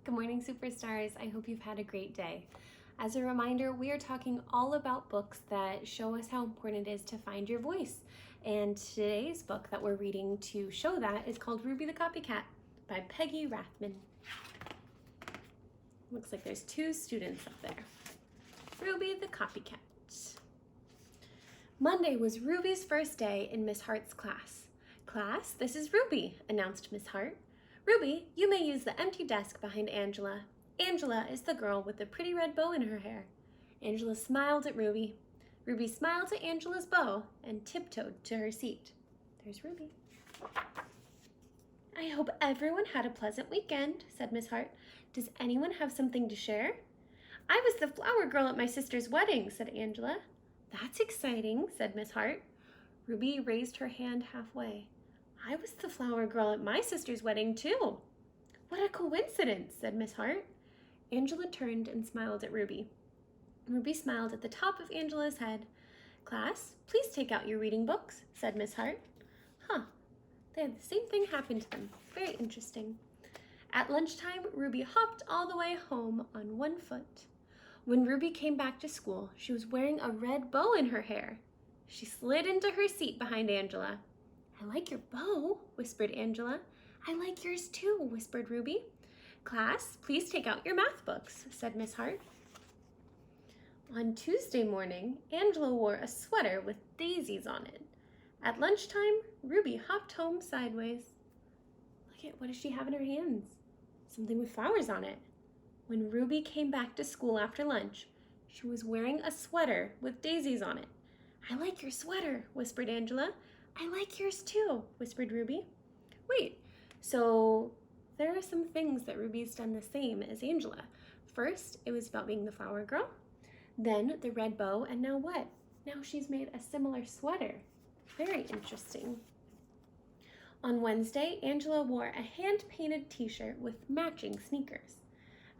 Good morning, superstars. I hope you've had a great day. As a reminder, we are talking all about books that show us how important it is to find your voice. And today's book that we're reading to show that is called Ruby the Copycat by Peggy Rathman. Looks like there's two students up there. Ruby the Copycat. Monday was Ruby's first day in Miss Hart's class. Class, this is Ruby, announced Miss Hart. Ruby, you may use the empty desk behind Angela. Angela is the girl with the pretty red bow in her hair. Angela smiled at Ruby. Ruby smiled at Angela's bow and tiptoed to her seat. There's Ruby. I hope everyone had a pleasant weekend, said Miss Hart. Does anyone have something to share? I was the flower girl at my sister's wedding, said Angela. That's exciting, said Miss Hart. Ruby raised her hand halfway. I was the flower girl at my sister's wedding, too. What a coincidence, said Miss Hart. Angela turned and smiled at Ruby. Ruby smiled at the top of Angela's head. Class, please take out your reading books, said Miss Hart. Huh, they had the same thing happen to them. Very interesting. At lunchtime, Ruby hopped all the way home on one foot. When Ruby came back to school, she was wearing a red bow in her hair. She slid into her seat behind Angela. I like your bow, whispered Angela. I like yours too, whispered Ruby. Class, please take out your math books, said Miss Hart. On Tuesday morning, Angela wore a sweater with daisies on it. At lunchtime, Ruby hopped home sideways. Look at what does she have in her hands? Something with flowers on it. When Ruby came back to school after lunch, she was wearing a sweater with daisies on it. I like your sweater, whispered Angela. I like yours too, whispered Ruby. Wait, so there are some things that Ruby's done the same as Angela. First, it was about being the flower girl, then the red bow, and now what? Now she's made a similar sweater. Very interesting. On Wednesday, Angela wore a hand-painted t-shirt with matching sneakers.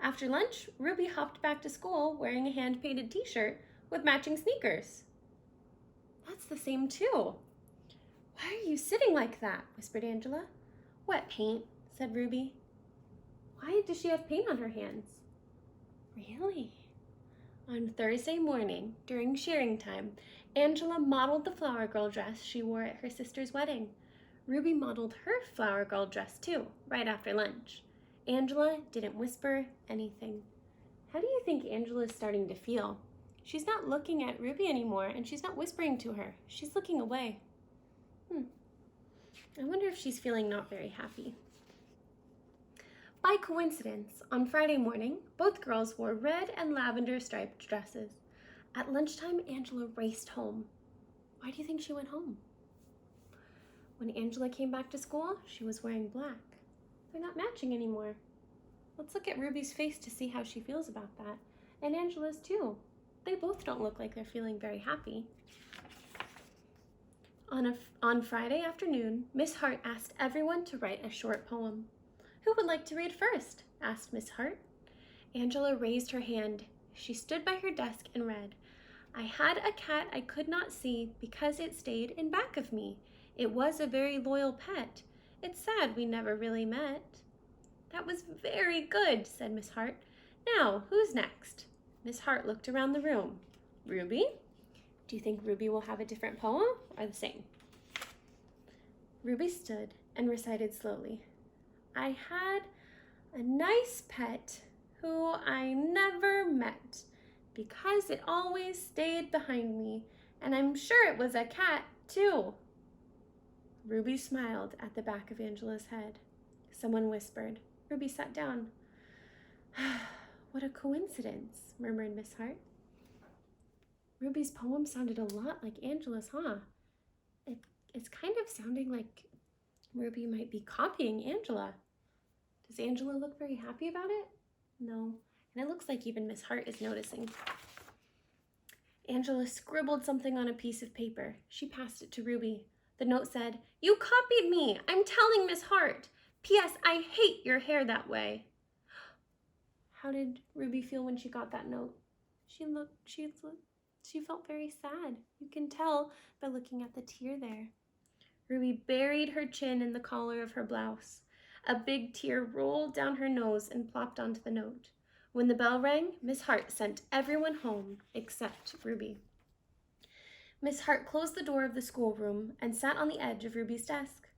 After lunch, Ruby hopped back to school wearing a hand-painted t-shirt with matching sneakers. That's the same too. Why are you sitting like that? Whispered Angela. Wet paint, said Ruby. Why does she have paint on her hands? Really? On Thursday morning, during shearing time, Angela modeled the flower girl dress she wore at her sister's wedding. Ruby modeled her flower girl dress too, right after lunch. Angela didn't whisper anything. How do you think Angela's starting to feel? She's not looking at Ruby anymore, and she's not whispering to her. She's looking away. I wonder if she's feeling not very happy. By coincidence, on Friday morning, both girls wore red and lavender striped dresses. At lunchtime, Angela raced home. Why do you think she went home? When Angela came back to school, she was wearing black. They're not matching anymore. Let's look at Ruby's face to see how she feels about that. And Angela's too. They both don't look like they're feeling very happy. On Friday afternoon, Miss Hart asked everyone to write a short poem. Who would like to read first? Asked Miss Hart. Angela raised her hand. She stood by her desk and read, I had a cat I could not see because it stayed in back of me. It was a very loyal pet. It's sad we never really met. That was very good, said Miss Hart. Now, who's next? Miss Hart looked around the room. Ruby? Do you think Ruby will have a different poem or the same? Ruby stood and recited slowly. I had a nice pet who I never met because it always stayed behind me, and I'm sure it was a cat too. Ruby smiled at the back of Angela's head. Someone whispered. Ruby sat down. What a coincidence, murmured Miss Hart. Ruby's poem sounded a lot like Angela's, huh? It's kind of sounding like Ruby might be copying Angela. Does Angela look very happy about it? No, and it looks like even Miss Hart is noticing. Angela scribbled something on a piece of paper. She passed it to Ruby. The note said, You copied me! I'm telling Miss Hart! P.S. I hate your hair that way. How did Ruby feel when she got that note? She felt very sad. You can tell by looking at the tear there. Ruby buried her chin in the collar of her blouse. A big tear rolled down her nose and plopped onto the note. When the bell rang, Miss Hart sent everyone home except Ruby. Miss Hart closed the door of the schoolroom and sat on the edge of Ruby's desk.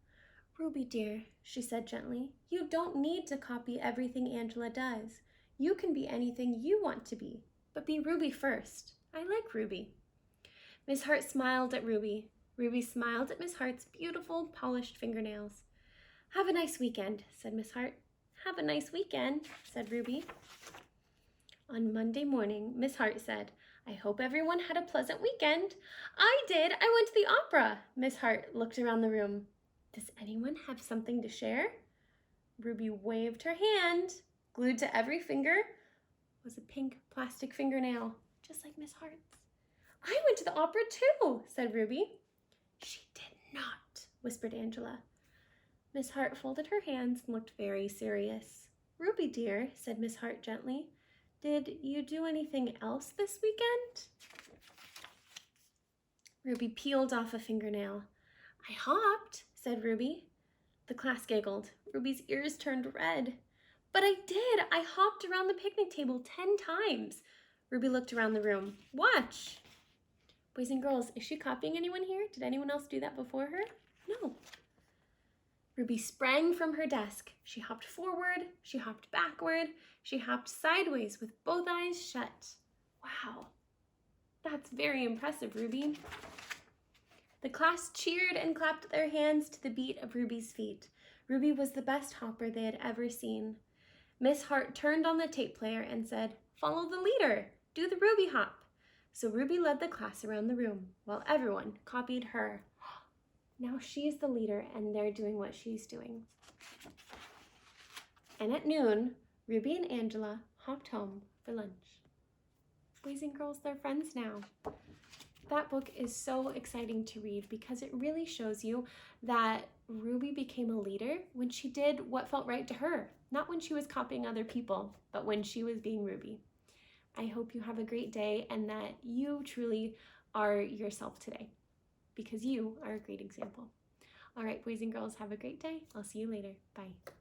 Ruby, dear, she said gently, you don't need to copy everything Angela does. You can be anything you want to be, but be Ruby first. I like Ruby. Miss Hart smiled at Ruby. Ruby smiled at Miss Hart's beautiful, polished fingernails. Have a nice weekend, said Miss Hart. Have a nice weekend, said Ruby. On Monday morning, Miss Hart said, I hope everyone had a pleasant weekend. I did. I went to the opera. Miss Hart looked around the room. Does anyone have something to share? Ruby waved her hand. Glued to every finger was a pink plastic fingernail, just like Miss Hart's. I went to the opera too, said Ruby. She did not, whispered Angela. Miss Hart folded her hands and looked very serious. Ruby, dear, said Miss Hart gently, did you do anything else this weekend? Ruby peeled off a fingernail. I hopped, said Ruby. The class giggled. Ruby's ears turned red. But I did. I hopped around the picnic table 10 times. Ruby looked around the room. Watch. Boys and girls, is she copying anyone here? Did anyone else do that before her? No. Ruby sprang from her desk. She hopped forward, she hopped backward, she hopped sideways with both eyes shut. Wow, that's very impressive, Ruby. The class cheered and clapped their hands to the beat of Ruby's feet. Ruby was the best hopper they had ever seen. Miss Hart turned on the tape player and said, Follow the leader, do the Ruby hop. So Ruby led the class around the room while everyone copied her. Now she's the leader and they're doing what she's doing. And at noon, Ruby and Angela hopped home for lunch. Boys and girls, they're friends now. That book is so exciting to read because it really shows you that Ruby became a leader when she did what felt right to her, not when she was copying other people, but when she was being Ruby. I hope you have a great day and that you truly are yourself today, because you are a great example. All right, boys and girls, have a great day. I'll see you later. Bye.